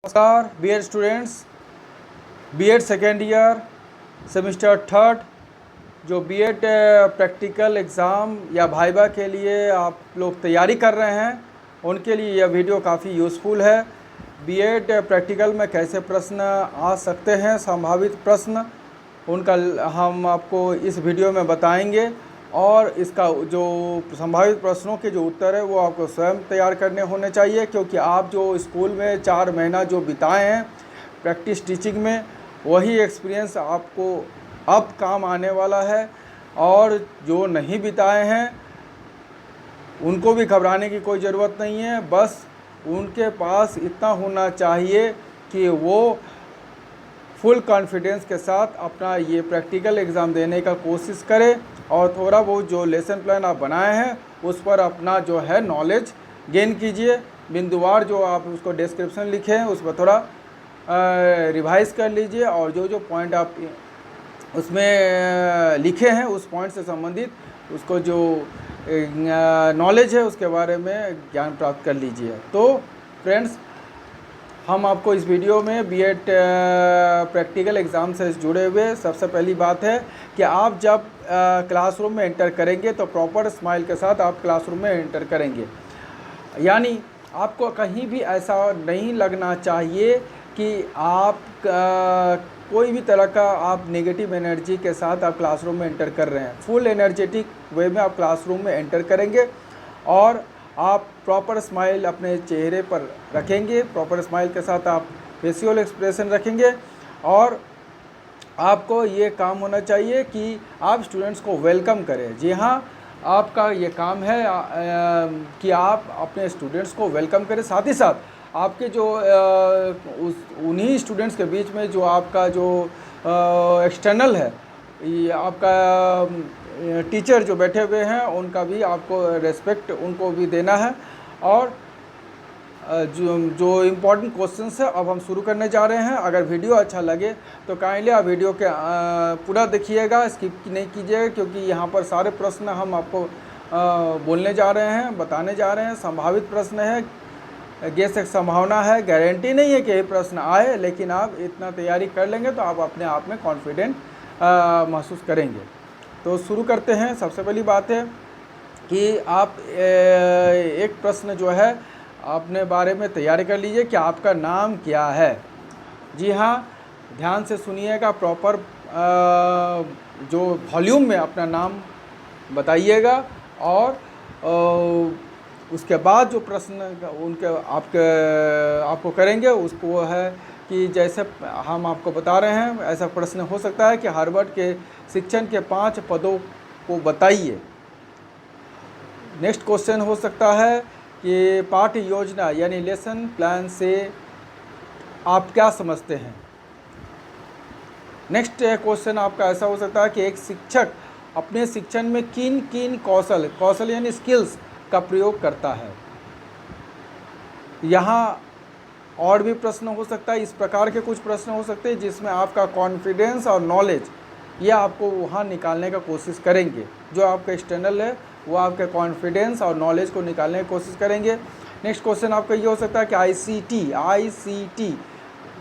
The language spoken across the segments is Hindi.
नमस्कार B Ed students, B Ed second year semester third जो बीएड प्रैक्टिकल एग्ज़ाम या भाइबा के लिए आप लोग तैयारी कर रहे हैं उनके लिए यह वीडियो काफ़ी यूज़फुल है। बीएड प्रैक्टिकल में कैसे प्रश्न आ सकते हैं, संभावित प्रश्न उनका हम आपको इस वीडियो में बताएंगे और इसका जो संभावित प्रश्नों के जो उत्तर है वो आपको स्वयं तैयार करने होने चाहिए, क्योंकि आप जो स्कूल में 4 महीना जो बिताए हैं प्रैक्टिस टीचिंग में, वही एक्सपीरियंस आपको अब काम आने वाला है। और जो नहीं बिताए हैं उनको भी घबराने की कोई ज़रूरत नहीं है, बस उनके पास इतना होना चाहिए कि वो फुल कॉन्फिडेंस के साथ अपना ये प्रैक्टिकल एग्ज़ाम देने का कोशिश करें और थोड़ा बहुत जो लेसन प्लान आप बनाए हैं उस पर अपना जो है नॉलेज गेन कीजिए। बिंदुवार जो आप उसको डिस्क्रिप्शन लिखे हैं उस पर थोड़ा रिवाइज कर लीजिए और जो जो पॉइंट आप उसमें लिखे हैं उस पॉइंट से संबंधित उसको जो नॉलेज है उसके बारे में ज्ञान प्राप्त कर लीजिए। तो फ्रेंड्स, हम आपको इस वीडियो में बीएड प्रैक्टिकल एग्ज़ाम से जुड़े हुए सबसे पहली बात है कि आप जब क्लासरूम में एंटर करेंगे तो प्रॉपर स्माइल के साथ आप क्लासरूम में एंटर करेंगे। यानी आपको कहीं भी ऐसा नहीं लगना चाहिए कि आप कोई भी तरह का आप नेगेटिव एनर्जी के साथ आप क्लासरूम में एंटर कर रहे हैं। फुल एनर्जेटिक वे में आप क्लासरूम में एंटर करेंगे और आप प्रॉपर स्माइल अपने चेहरे पर रखेंगे। प्रॉपर स्माइल के साथ आप फेशियल एक्सप्रेशन रखेंगे और आपको ये काम होना चाहिए कि आप स्टूडेंट्स को वेलकम करें। जी हाँ, आपका ये काम है कि आप अपने स्टूडेंट्स को वेलकम करें। साथ ही साथ आपके जो उन्हीं स्टूडेंट्स के बीच में जो आपका जो एक्सटर्नल है, ये आपका टीचर जो बैठे हुए हैं उनका भी आपको रेस्पेक्ट उनको भी देना है। और जो इम्पोर्टेंट क्वेश्चंस है अब हम शुरू करने जा रहे हैं। अगर वीडियो अच्छा लगे तो काइंडली आप वीडियो के पूरा देखिएगा, स्किप नहीं कीजिएगा, क्योंकि यहाँ पर सारे प्रश्न हम आपको बोलने जा रहे हैं, बताने जा रहे हैं। संभावित प्रश्न है, गेस एक संभावना है, गारंटी नहीं है कि ये प्रश्न आए, लेकिन आप इतना तैयारी कर लेंगे तो आप अपने आप में कॉन्फिडेंट महसूस करेंगे। तो शुरू करते हैं। सबसे पहली बात है कि आप एक प्रश्न जो है अपने बारे में तैयारी कर लीजिए कि आपका नाम क्या है। जी हाँ, ध्यान से सुनिएगा, प्रॉपर जो वॉल्यूम में अपना नाम बताइएगा और उसके बाद जो प्रश्न उनके आपको करेंगे उसको है कि जैसे हम आपको बता रहे हैं ऐसा प्रश्न हो सकता है कि हार्वर्ड के शिक्षण के 5 पदों को बताइए। नेक्स्ट क्वेश्चन हो सकता है कि पाठ्य योजना यानी लेसन प्लान से आप क्या समझते हैं। नेक्स्ट क्वेश्चन आपका ऐसा हो सकता है कि एक शिक्षक अपने शिक्षण में किन किन कौशल यानी स्किल्स का प्रयोग करता है। यहाँ और भी प्रश्न हो सकता है, इस प्रकार के कुछ प्रश्न हो सकते हैं जिसमें आपका कॉन्फिडेंस और नॉलेज ये आपको वहाँ निकालने का कोशिश करेंगे। जो आपका एक्सटर्नल है वो आपके कॉन्फिडेंस और नॉलेज को निकालने की कोशिश करेंगे। नेक्स्ट क्वेश्चन आपका ये हो सकता है कि ICT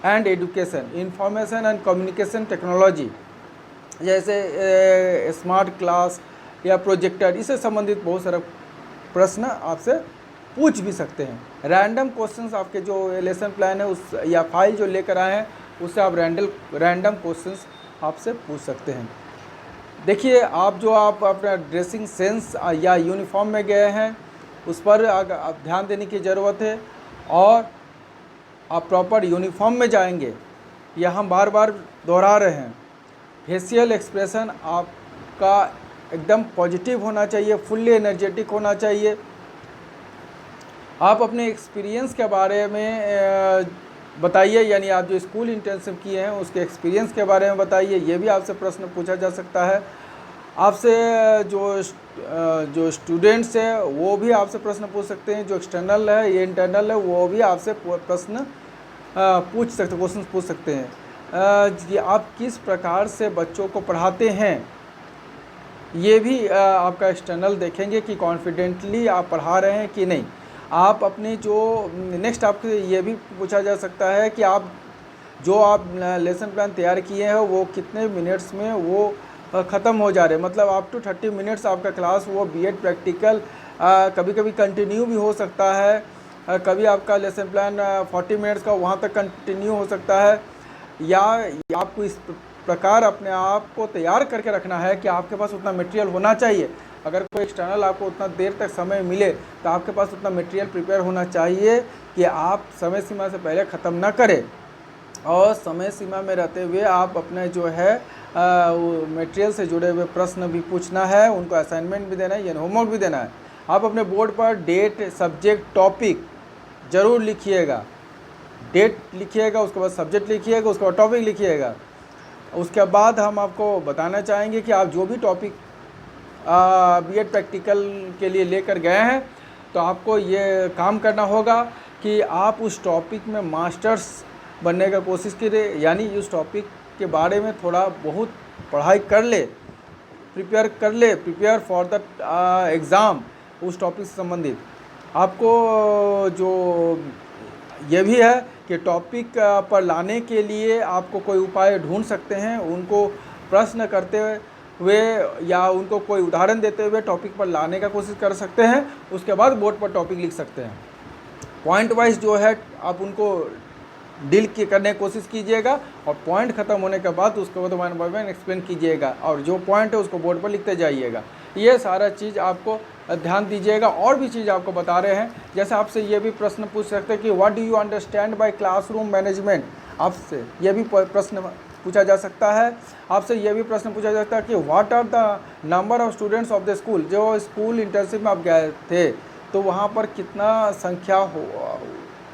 and education, information and communication technology, जैसे स्मार्ट क्लास या प्रोजेक्टर, इससे संबंधित बहुत सारे प्रश्न आपसे पूछ भी सकते हैं। रैंडम क्वेश्चंस आपके जो लेसन प्लान है उस या फाइल जो लेकर आए हैं उससे आप रैंडम क्वेश्चंस आपसे पूछ सकते हैं। देखिए, आप अपना ड्रेसिंग सेंस या यूनिफॉर्म में गए हैं उस पर आप ध्यान देने की ज़रूरत है और आप प्रॉपर यूनिफॉर्म में जाएंगे। यह हम बार बार दोहरा रहे हैं। फेशियल एक्सप्रेशन आपका एकदम पॉजिटिव होना चाहिए, फुल्ली एनर्जेटिक होना चाहिए। आप अपने एक्सपीरियंस के बारे में बताइए, यानी आप जो स्कूल इंटर्नशिप किए हैं उसके एक्सपीरियंस के बारे में बताइए। ये भी आपसे प्रश्न पूछा जा सकता है। आपसे जो स्टूडेंट्स है वो भी आपसे प्रश्न पूछ सकते हैं। जो एक्सटर्नल है ये इंटरनल है वो भी आपसे प्रश्न क्वेश्चन पूछ सकते हैं। ये आप किस प्रकार से बच्चों को पढ़ाते हैं ये भी आपका एक्सटर्नल देखेंगे कि कॉन्फिडेंटली आप पढ़ा रहे हैं कि नहीं। आप अपनी जो नेक्स्ट आपसे ये भी पूछा जा सकता है कि आप लेसन प्लान तैयार किए हैं वो कितने मिनट्स में वो ख़त्म हो जा रहे हैं, मतलब अप टू 30 मिनट्स आपका क्लास वो बीएड प्रैक्टिकल कभी कभी कंटिन्यू भी हो सकता है, कभी आपका लेसन प्लान 40 मिनट्स का वहाँ तक कंटिन्यू हो सकता है। या आपको इस प्रकार अपने आप को तैयार करके रखना है कि आपके पास उतना मटेरियल होना चाहिए। अगर कोई एक्सटर्नल आपको उतना देर तक समय मिले तो आपके पास उतना मटेरियल प्रिपेयर होना चाहिए कि आप समय सीमा से पहले ख़त्म ना करें, और समय सीमा में रहते हुए आप अपने जो है मटेरियल से जुड़े हुए प्रश्न भी पूछना है, उनको असाइनमेंट भी देना है, यानी होमवर्क भी देना है। आप अपने बोर्ड पर डेट, सब्जेक्ट, टॉपिक ज़रूर लिखिएगा। डेट लिखिएगा, उसके बाद सब्जेक्ट लिखिएगा, उसके बाद टॉपिक लिखिएगा। उसके बाद हम आपको बताना चाहेंगे कि आप जो भी टॉपिक बीएड प्रैक्टिकल के लिए लेकर गए हैं तो आपको ये काम करना होगा कि आप उस टॉपिक में मास्टर्स बनने का कोशिश करें, यानी उस टॉपिक के बारे में थोड़ा बहुत पढ़ाई कर ले, प्रिपेयर फॉर द एग्ज़ाम उस टॉपिक से संबंधित। आपको जो ये भी है कि टॉपिक पर लाने के लिए आपको कोई उपाय ढूंढ सकते हैं, उनको प्रश्न करते हुए या उनको कोई उदाहरण देते हुए टॉपिक पर लाने का कोशिश कर सकते हैं। उसके बाद बोर्ड पर टॉपिक लिख सकते हैं। पॉइंट वाइज जो है आप उनको डील करने की कोशिश कीजिएगा, और पॉइंट ख़त्म होने के बाद उसके बाद वन बाय वन एक्सप्लेन कीजिएगा, और जो पॉइंट है उसको बोर्ड पर लिखते जाइएगा। ये सारा चीज़ आपको ध्यान दीजिएगा। और भी चीज़ आपको बता रहे हैं, जैसे आपसे ये भी प्रश्न पूछ सकते हैं कि what do you understand by classroom management. आपसे ये भी प्रश्न पूछा जा सकता है। आपसे ये भी प्रश्न पूछा जा सकता है कि what are the number of students of the school. जो स्कूल इंटर्नशिप में आप गए थे तो वहाँ पर कितना संख्या हो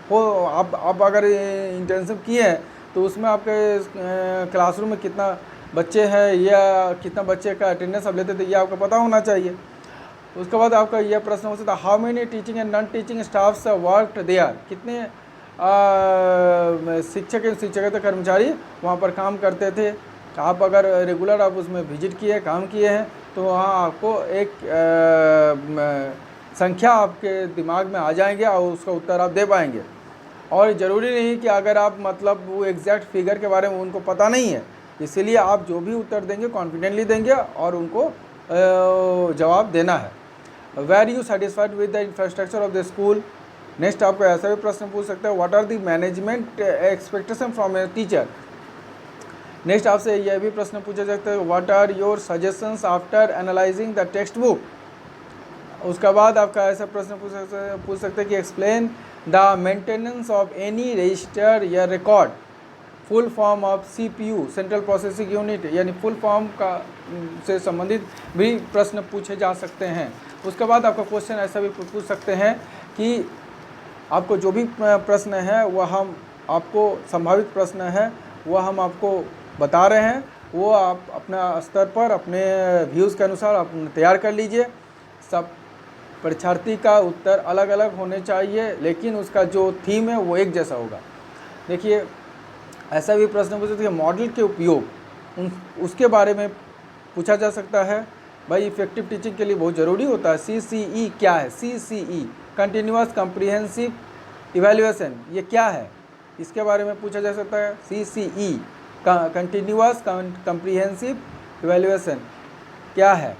आप अगर इंटर्नशिप किए हैं तो उसमें आपके क्लासरूम में कितना बच्चे हैं या कितना बच्चे का अटेंडेंस आप लेते थे, ये आपको पता होना चाहिए। उसके बाद आपका यह प्रश्न हो सकता है how many teaching and non teaching staffs worked there. कितने शिक्षक एवं शिक्षकेतर कर्मचारी वहाँ पर काम करते थे। आप अगर रेगुलर आप उसमें विजिट किए, काम किए हैं, तो वहाँ आपको एक संख्या आपके दिमाग में आ जाएंगे और उसका उत्तर आप दे पाएंगे। और ज़रूरी नहीं कि अगर आप मतलब वो एग्जैक्ट फिगर के बारे में उनको पता नहीं है, इसीलिए आप जो भी उत्तर देंगे कॉन्फिडेंटली देंगे और उनको जवाब देना है। Were you satisfied with the infrastructure of the school. Next आपको ऐसा भी प्रश्न पूछ सकते हैं what are the management expectation from a teacher. Next आपसे यह भी प्रश्न पूछा सकता है what are your suggestions after analyzing the text book. उसके बाद आपका ऐसा प्रश्न पूछ सकते हैं कि explain the maintenance of any register या record. Full form of CPU central processing unit, यानी फुल फॉर्म का से संबंधित भी प्रश्न पूछे जा सकते हैं। उसके बाद आपका क्वेश्चन ऐसा भी पूछ सकते हैं कि आपको जो भी प्रश्न है वह हम आपको संभावित प्रश्न है वह हम आपको बता रहे हैं, वो आप अपना स्तर पर अपने व्यूज़ के अनुसार आप तैयार कर लीजिए। सब परीक्षार्थी का उत्तर अलग अलग होने चाहिए, लेकिन उसका जो थीम है वो एक जैसा होगा। देखिए ऐसा भी प्रश्न पूछ सकते हैं मॉडल के उपयोग उसके बारे में पूछा जा सकता है। भाई इफेक्टिव टीचिंग के लिए बहुत ज़रूरी होता है। CCE क्या है? CCE कंटिन्यूअस कम्प्रीहेंसिव इवैल्यूएशन, ये क्या है? इसके बारे में पूछा जा सकता है। CCE कंटिन्यूअस कम्प्रीहेंसिव इवैल्यूएशन क्या है?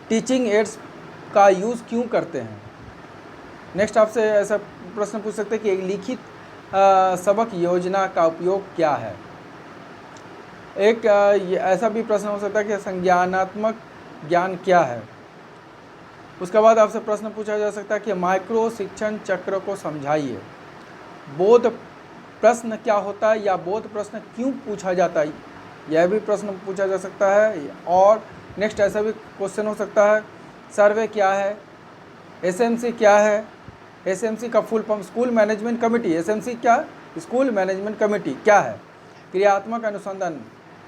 टीचिंग एड्स का यूज़ क्यों करते हैं? नेक्स्ट आपसे ऐसा प्रश्न पूछ सकते हैं कि एक लिखित सबक योजना का उपयोग क्या है? एक ऐसा भी प्रश्न हो सकता है कि संज्ञानात्मक ज्ञान क्या है? उसके बाद आपसे प्रश्न पूछा जा सकता है कि माइक्रो शिक्षण चक्र को समझाइए। बोध प्रश्न क्या होता है या बोध प्रश्न क्यों पूछा जाता है, यह भी प्रश्न पूछा जा सकता है। और नेक्स्ट ऐसा भी क्वेश्चन हो सकता है सर्वे क्या है? SMC क्या है? SMC का full form school management committee. SMC क्या? स्कूल मैनेजमेंट कमेटी क्या है? क्रियात्मक अनुसंधान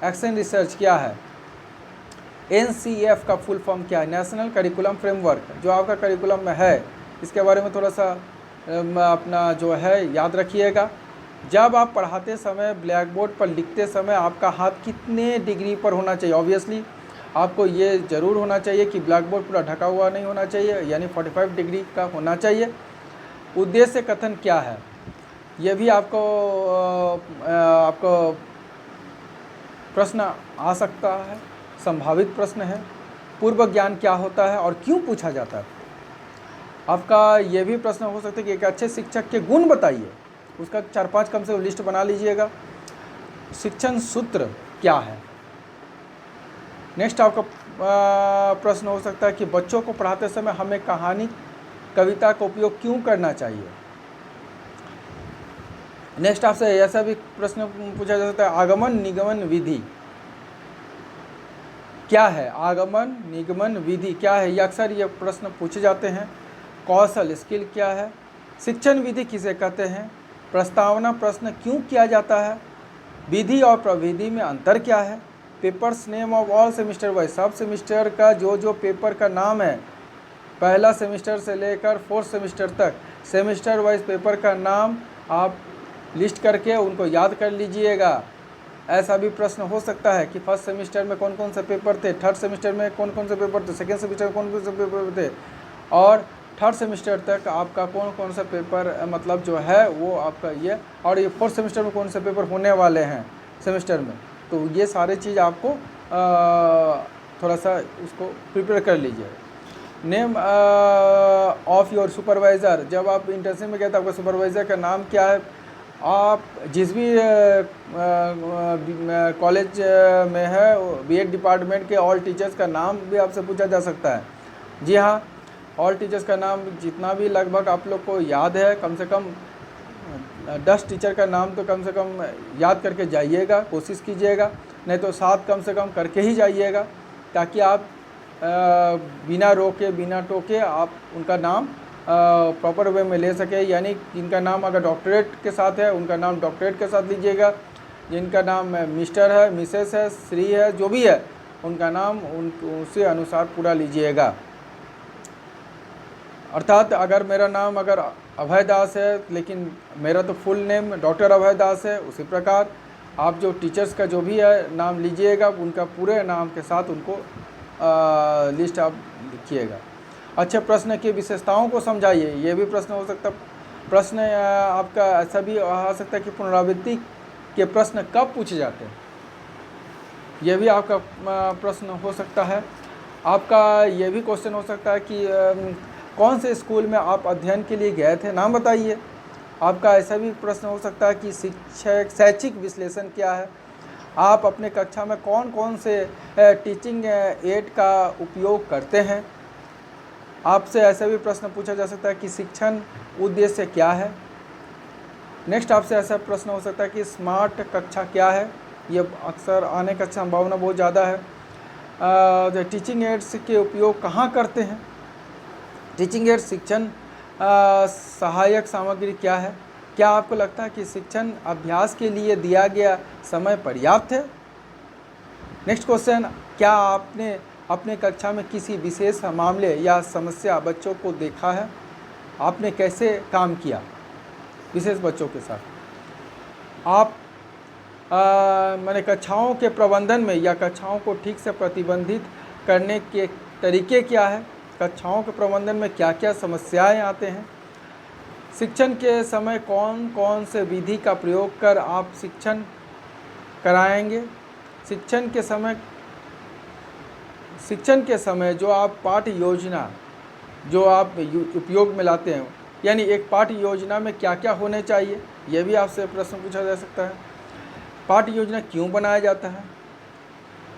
एक्शन रिसर्च क्या है? NCF का फुल फॉर्म क्या है? National curriculum framework. जो आपका करिकुलम में है इसके बारे में थोड़ा सा अपना जो है याद रखिएगा। जब आप पढ़ाते समय ब्लैक बोर्ड पर लिखते समय आपका हाथ कितने डिग्री पर होना चाहिए? ऑब्वियसली आपको ये ज़रूर होना चाहिए कि ब्लैक बोर्ड पूरा ढका हुआ नहीं होना चाहिए, यानी 45 डिग्री का होना चाहिए। उद्देश्य कथन क्या है, ये भी आपको प्रश्न आ सकता है, संभावित प्रश्न है। पूर्व ज्ञान क्या होता है और क्यों पूछा जाता है। आपका ये भी प्रश्न हो सकता है कि एक अच्छे शिक्षक के गुण बताइए, उसका 4-5 कम से लिस्ट बना लीजिएगा। शिक्षण सूत्र क्या है। नेक्स्ट आपका प्रश्न हो सकता है कि बच्चों को पढ़ाते समय हमें कहानी कविता का उपयोग क्यों करना चाहिए। नेक्स्ट आपसे ऐसा भी प्रश्न पूछा जा सकता है, आगमन निगमन विधि क्या है। आगमन निगमन विधि क्या है, ये अक्सर ये प्रश्न पूछे जाते हैं। कौशल स्किल क्या है। शिक्षण विधि किसे कहते हैं। प्रस्तावना प्रश्न क्यों किया जाता है। विधि और प्रविधि में अंतर क्या है। Papers name of all semester wise, सब सेमिस्टर का जो पेपर का नाम है, पहला सेमिस्टर से लेकर 4th सेमिस्टर तक सेमिस्टर वाइज पेपर का नाम आप लिस्ट करके उनको याद कर लीजिएगा। ऐसा भी प्रश्न हो सकता है कि फर्स्ट सेमिस्टर में कौन कौन से पेपर थे, थर्ड सेमिस्टर में कौन कौन से पेपर थे, सेकेंड सेमिस्टर में कौन कौन से पेपर थे, और थर्ड सेमिस्टर तक आपका कौन कौन सा पेपर मतलब जो है वो आपका ये, और ये 4th सेमिस्टर में कौन से पेपर होने वाले हैं सेमिस्टर में। तो ये सारे चीज़ आपको थोड़ा सा उसको प्रिपेयर कर लीजिए। नेम ऑफ योर सुपरवाइज़र, जब आप इंटर्नशिप में गए तो आपका सुपरवाइज़र का नाम क्या है। आप जिस भी कॉलेज में है बीएड डिपार्टमेंट के ऑल टीचर्स का नाम भी आपसे पूछा जा सकता है। जी हाँ, ऑल टीचर्स का नाम जितना भी लगभग आप लोग को याद है, कम से कम 10 टीचर का नाम तो कम से कम याद करके जाइएगा, कोशिश कीजिएगा, नहीं तो 7 कम से कम करके ही जाइएगा, ताकि आप बिना रोके बिना टोके आप उनका नाम प्रॉपर वे में ले सके। यानी जिनका नाम अगर डॉक्टरेट के साथ है उनका नाम डॉक्टरेट के साथ लीजिएगा, जिनका नाम मिस्टर है, मिसेस है, श्री है, जो भी है उनका नाम उसी अनुसार पूरा लीजिएगा। अर्थात अगर मेरा नाम अगर अभय दास है लेकिन मेरा तो फुल नेम डॉक्टर अभय दास है, उसी प्रकार आप जो टीचर्स का जो भी है नाम लीजिएगा, उनका पूरे नाम के साथ उनको लिस्ट आप लिखिएगा। अच्छा, प्रश्न की विशेषताओं को समझाइए, ये भी प्रश्न हो सकता है। प्रश्न आपका ऐसा भी आ सकता है कि पुनरावृत्ति के प्रश्न कब पूछे जाते हैं, ये भी आपका प्रश्न हो सकता है। आपका ये भी क्वेश्चन हो सकता है कि कौन से स्कूल में आप अध्ययन के लिए गए थे, नाम बताइए। आपका ऐसा भी प्रश्न हो सकता है कि शिक्षक शैक्षिक विश्लेषण क्या है। आप अपने कक्षा में कौन कौन से टीचिंग एड का उपयोग करते हैं। आपसे ऐसा भी प्रश्न पूछा जा सकता है कि शिक्षण उद्देश्य क्या है। नेक्स्ट आपसे ऐसा प्रश्न हो सकता है कि स्मार्ट कक्षा क्या है, ये अक्सर आने का संभावना बहुत ज़्यादा है। टीचिंग एड्स के उपयोग कहाँ करते हैं। टीचिंग एड शिक्षण सहायक सामग्री क्या है। क्या आपको लगता है कि शिक्षण अभ्यास के लिए दिया गया समय पर्याप्त है। नेक्स्ट क्वेश्चन, क्या आपने अपने कक्षा में किसी विशेष मामले या समस्या बच्चों को देखा है, आपने कैसे काम किया विशेष बच्चों के साथ। आप मैंने कक्षाओं के प्रबंधन में या कक्षाओं को ठीक से प्रतिबंधित करने के तरीके क्या है, कक्षाओं के प्रबंधन में क्या क्या समस्याएं आते हैं। शिक्षण के समय कौन कौन से विधि का प्रयोग कर आप शिक्षण कराएंगे। शिक्षण के समय जो आप पाठ्य योजना जो आप उपयोग में लाते हैं, यानी एक पाठ्य योजना में क्या क्या होने चाहिए, यह भी आपसे प्रश्न पूछा जा सकता है। पाठ्य योजना क्यों बनाया जाता है।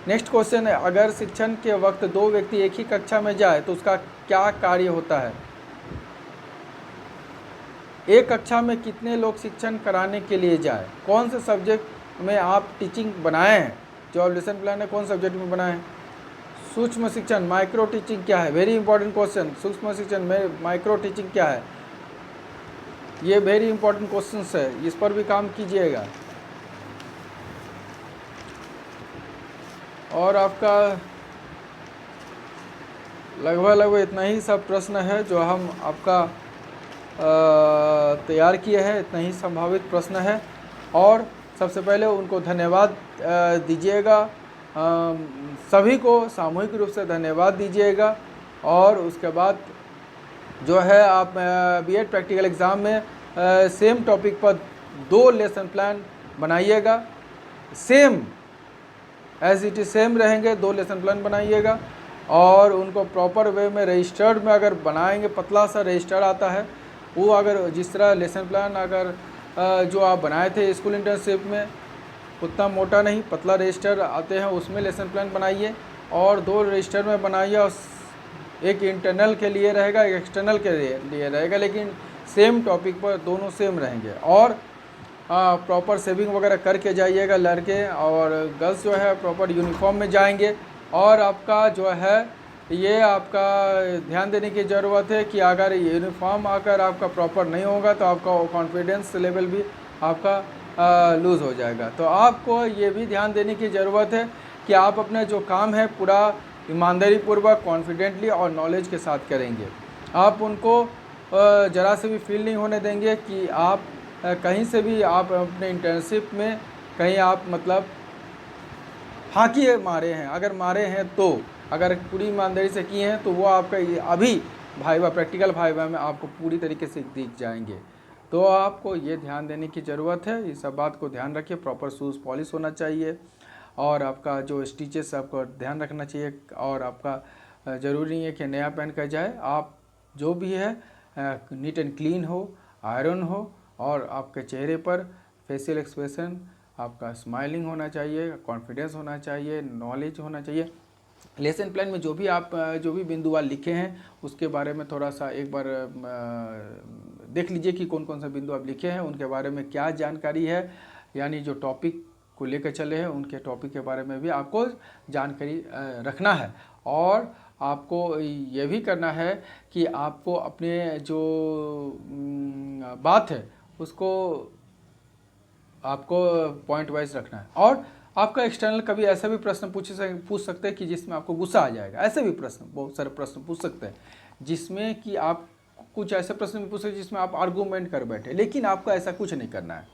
नेक्स्ट क्वेश्चन है, अगर शिक्षण के वक्त 2 व्यक्ति एक ही कक्षा में जाए तो उसका क्या कार्य होता है। एक कक्षा में कितने लोग शिक्षण कराने के लिए जाए। कौन से सब्जेक्ट में आप टीचिंग बनाए हैं, जो आप लेसन प्लान है कौन सब्जेक्ट में बनाए हैं। सूक्ष्म शिक्षण माइक्रो टीचिंग क्या है, वेरी इंपॉर्टेंट क्वेश्चन। सूक्ष्म शिक्षण में माइक्रो टीचिंग क्या है, ये वेरी इंपॉर्टेंट क्वेश्चन है, इस पर भी काम कीजिएगा। और आपका लगभग इतना ही सब प्रश्न है जो हम आपका तैयार किए हैं, इतना ही संभावित प्रश्न है। और सबसे पहले उनको धन्यवाद दीजिएगा सभी को सामूहिक रूप से धन्यवाद दीजिएगा। और उसके बाद जो है आप बीएड प्रैक्टिकल एग्ज़ाम में सेम टॉपिक पर 2 लेसन प्लान बनाइएगा, same as it is same रहेंगे, 2 लेसन प्लान बनाइएगा और उनको प्रॉपर वे में रजिस्टर्ड में अगर बनाएंगे, पतला सा रजिस्टर आता है वो, अगर जिस तरह लेसन प्लान अगर जो आप बनाए थे स्कूल इंटर्नशिप में उतना मोटा नहीं, पतला रजिस्टर आते हैं उसमें लेसन प्लान बनाइए और 2 रजिस्टर में बनाइए और एक इंटरनल के लिए रहेगा, एक एक्सटर्नल के लिए रहेगा, लेकिन सेम टॉपिक पर दोनों सेम रहेंगे। और प्रॉपर सेविंग वगैरह करके जाइएगा लड़के, और गर्ल्स जो है प्रॉपर यूनिफॉर्म में जाएंगे। और आपका जो है ये आपका ध्यान देने की ज़रूरत है कि अगर यूनिफॉर्म अगर आपका प्रॉपर नहीं होगा तो आपका कॉन्फिडेंस लेवल भी आपका लूज़ हो जाएगा। तो आपको ये भी ध्यान देने की ज़रूरत है कि आप अपना जो काम है पूरा ईमानदारी पूर्वक, कॉन्फिडेंटली और नॉलेज के साथ करेंगे। आप उनको ज़रा से भी फील नहीं होने देंगे कि आप कहीं से भी आप अपने इंटर्नशिप में कहीं आप मतलब फाँकी मारे हैं। अगर मारे हैं तो अगर पूरी ईमानदारी से किए हैं तो वो आपका अभी भाईवा प्रैक्टिकल भाईवा में आपको पूरी तरीके से दिख जाएंगे। तो आपको ये ध्यान देने की ज़रूरत है, ये सब बात को ध्यान रखिए। प्रॉपर शूज़ पॉलिश होना चाहिए और आपका जो स्टिचेस आपको ध्यान रखना चाहिए। और आपका ज़रूरी नहीं है कि नया पहन कर जाए, आप जो भी है नीट एंड क्लीन हो, आयरन हो और आपके चेहरे पर फेशियल एक्सप्रेशन आपका स्माइलिंग होना चाहिए, कॉन्फिडेंस होना चाहिए, नॉलेज होना चाहिए। लेसन प्लान में जो भी बिंदुवार लिखे हैं उसके बारे में थोड़ा सा एक बार देख लीजिए कि कौन कौन सा बिंदु आप लिखे हैं, उनके बारे में क्या जानकारी है, यानी जो टॉपिक को लेकर चले हैं उनके टॉपिक के बारे में भी आपको जानकारी रखना है। और आपको ये भी करना है कि आपको अपने जो बात है उसको आपको पॉइंट वाइज रखना है। और आपका एक्सटर्नल कभी ऐसा भी प्रश्न पूछ सकते हैं कि जिसमें आपको गुस्सा आ जाएगा। ऐसे भी प्रश्न, बहुत सारे प्रश्न पूछ सकते हैं जिसमें कि आप कुछ ऐसे प्रश्न भी पूछ सकते हैं जिसमें आप आर्गूमेंट कर बैठे, लेकिन आपको ऐसा कुछ नहीं करना है।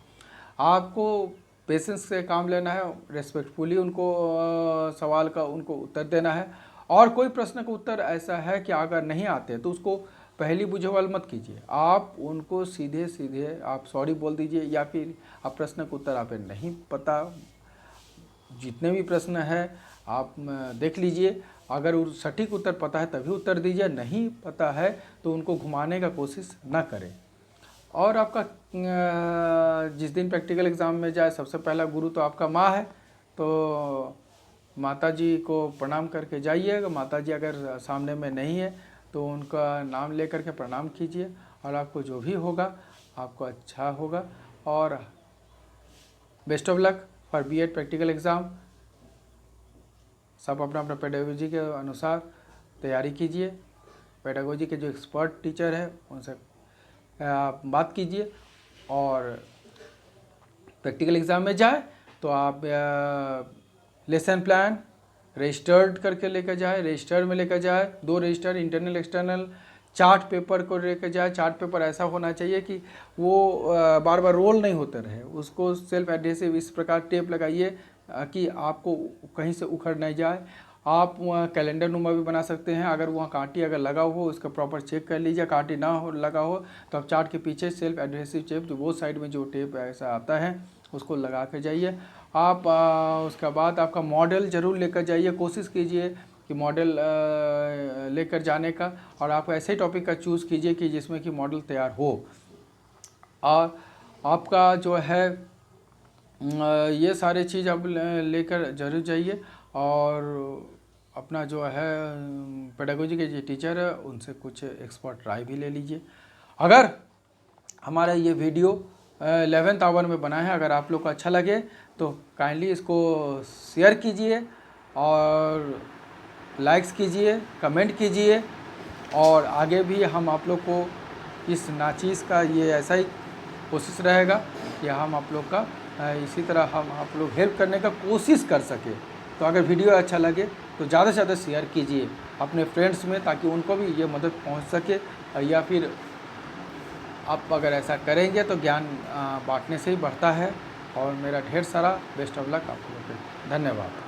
आपको पेशेंस से काम लेना है, रेस्पेक्टफुली उनको सवाल का उनको उत्तर देना है। और कोई प्रश्न का उत्तर ऐसा है कि अगर नहीं आते तो उसको पहली बुझेवाल मत कीजिए, आप उनको सीधे सीधे आप सॉरी बोल दीजिए, या फिर आप प्रश्न का उत्तर आपको नहीं पता, जितने भी प्रश्न है आप देख लीजिए, अगर सटीक उत्तर पता है तभी उत्तर दीजिए, नहीं पता है तो उनको घुमाने का कोशिश ना करें। और आपका जिस दिन प्रैक्टिकल एग्ज़ाम में जाए सबसे पहला गुरु तो आपका माँ है, तो माता जी को प्रणाम करके जाइएगा। माता जी अगर सामने में नहीं है तो उनका नाम लेकर के प्रणाम कीजिए और आपको जो भी होगा आपको अच्छा होगा। और best of luck for B Ed practical exam. सब अपना अपना पेडागोजी के अनुसार तैयारी कीजिए। पेडागोजी के जो एक्सपर्ट टीचर है उनसे आप बात कीजिए, और प्रैक्टिकल एग्ज़ाम में जाए तो आप लेसन प्लान रजिस्टर्ड करके लेकर जाए, रजिस्टर में लेकर जाए, 2 register internal external, chart paper को लेकर जाए। चार्ट पेपर ऐसा होना चाहिए कि वो बार बार रोल नहीं होते रहे, उसको सेल्फ एडहेसिव इस प्रकार टेप लगाइए कि आपको कहीं से उखड़ नहीं जाए। आप वहाँ कैलेंडर नुमा भी बना सकते हैं, अगर वहाँ कांटी अगर लगा हो उसका प्रॉपर चेक कर लीजिए, कांटी ना हो लगा हो तो आप चार्ट के पीछे सेल्फ एडहेसिव टेप जो वो साइड में जो टेप ऐसा आता है उसको लगा के जाइए। आप उसके बाद आपका मॉडल ज़रूर लेकर जाइए, कोशिश कीजिए कि मॉडल लेकर जाने का, और आप ऐसे टॉपिक का चूज़ कीजिए कि जिसमें कि मॉडल तैयार हो। और आपका जो है ये सारे चीज़ आप लेकर जरूर जाइए। और अपना जो है पेडागोजी के जो टीचर है उनसे कुछ एक्सपर्ट राय भी ले लीजिए। अगर हमारा ये वीडियो 11th आवर में बना है, अगर आप लोग को अच्छा लगे तो काइंडली इसको शेयर कीजिए और लाइक्स कीजिए, कमेंट कीजिए। और आगे भी हम आप लोग को इस नाचीज़ का ये ऐसा ही कोशिश रहेगा कि हम आप लोग का इसी तरह हम आप लोग हेल्प करने का कोशिश कर सके। तो अगर वीडियो अच्छा लगे तो ज़्यादा से ज़्यादा शेयर कीजिए अपने फ्रेंड्स में, ताकि उनको भी ये मदद पहुंच सके। या फिर आप अगर ऐसा करेंगे तो ज्ञान बांटने से ही बढ़ता है। और मेरा ढेर सारा बेस्ट ऑफ लक आप लोगों को। धन्यवाद।